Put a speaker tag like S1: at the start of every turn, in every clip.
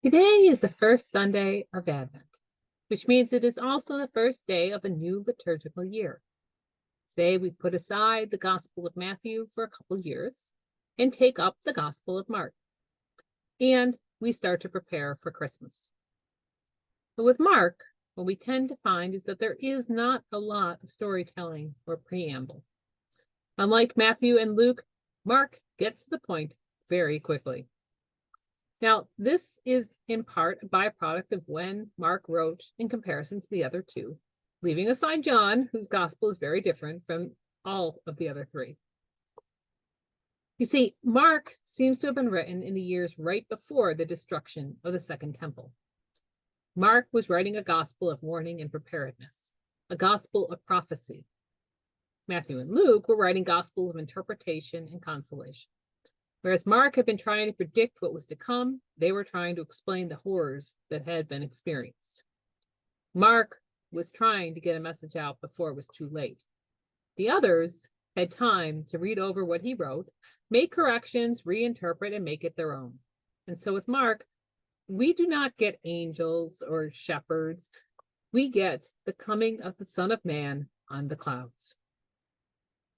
S1: Today is the first Sunday of Advent, which means it is also the first day of a new liturgical year. Today we put aside the Gospel of Matthew for a couple years and take up the Gospel of Mark. And we start to prepare for Christmas. But with Mark, what we tend to find is that there is not a lot of storytelling or preamble. Unlike Matthew and Luke, Mark gets to the point very quickly. Now, this is in part a byproduct of when Mark wrote in comparison to the other two, leaving aside John, whose gospel is very different from all of the other three. You see, Mark seems to have been written in the years right before the destruction of the Second Temple. Mark was writing a gospel of warning and preparedness, a gospel of prophecy. Matthew and Luke were writing gospels of interpretation and consolation. Whereas Mark had been trying to predict what was to come, they were trying to explain the horrors that had been experienced. Mark was trying to get a message out before it was too late. The others had time to read over what he wrote, make corrections, reinterpret, and make it their own. And so with Mark, we do not get angels or shepherds. We get the coming of the Son of Man on the clouds.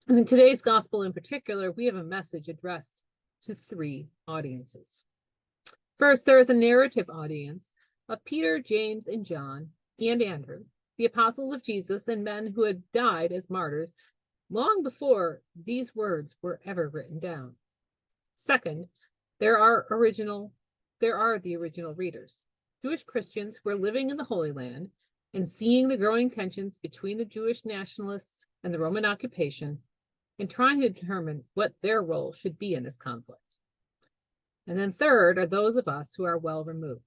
S1: And in today's gospel in particular, we have a message addressed to three audiences. First, there is a narrative audience of Peter, James, and John, and Andrew, the apostles of Jesus and men who had died as martyrs long before these words were ever written down. Second, there are the original readers, Jewish Christians who are living in the Holy Land and seeing the growing tensions between the Jewish nationalists and the Roman occupation, and trying to determine what their role should be in this conflict. And then third are those of us who are well removed,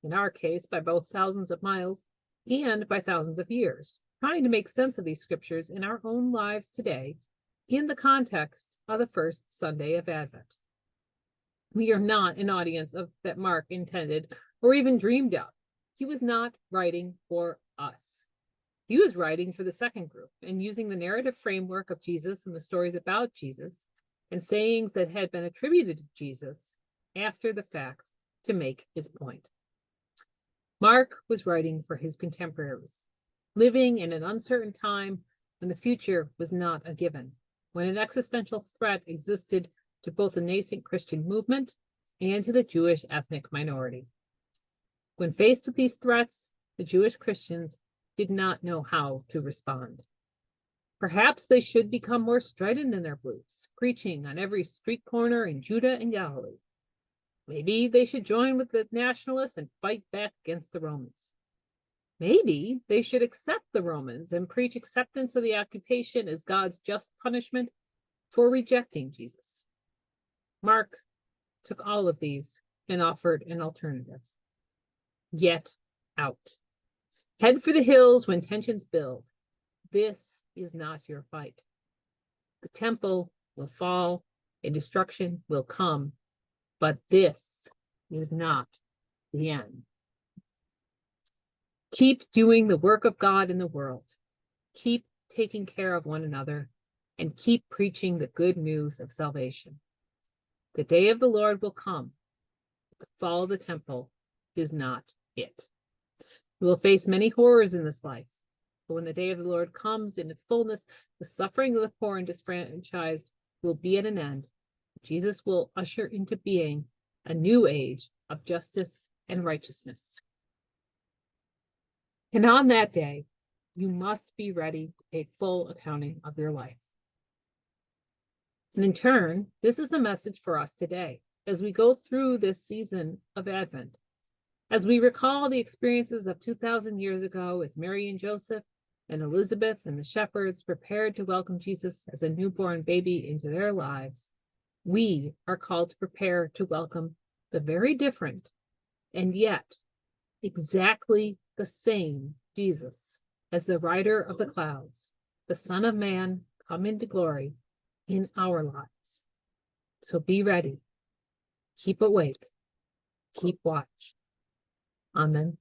S1: in our case by both thousands of miles and by thousands of years, trying to make sense of these scriptures in our own lives today in the context of the first Sunday of Advent. We are not an audience that Mark intended or even dreamed of. He was not writing for us. He was writing for the second group and using the narrative framework of Jesus and the stories about Jesus and sayings that had been attributed to Jesus after the fact to make his point. Mark was writing for his contemporaries, living in an uncertain time when the future was not a given, when an existential threat existed to both the nascent Christian movement and to the Jewish ethnic minority. When faced with these threats, the Jewish Christians did not know how to respond. Perhaps they should become more strident in their beliefs, preaching on every street corner in Judah and Galilee. Maybe they should join with the nationalists and fight back against the Romans. Maybe they should accept the Romans and preach acceptance of the occupation as God's just punishment for rejecting Jesus. Mark took all of these and offered an alternative. Get out. Head for the hills when tensions build. This is not your fight. The temple will fall and destruction will come, but this is not the end. Keep doing the work of God in the world. Keep taking care of one another and keep preaching the good news of salvation. The day of the Lord will come. The fall of the temple is not it. We will face many horrors in this life, but when the day of the Lord comes in its fullness, the suffering of the poor and disfranchised will be at an end. Jesus will usher into being a new age of justice and righteousness. And on that day, you must be ready to take full accounting of your life. And in turn, this is the message for us today as we go through this season of Advent. As we recall the experiences of 2,000 years ago as Mary and Joseph and Elizabeth and the shepherds prepared to welcome Jesus as a newborn baby into their lives, we are called to prepare to welcome the very different and yet exactly the same Jesus as the rider of the clouds, the Son of Man come into glory in our lives. So be ready, keep awake, keep watch. Amen.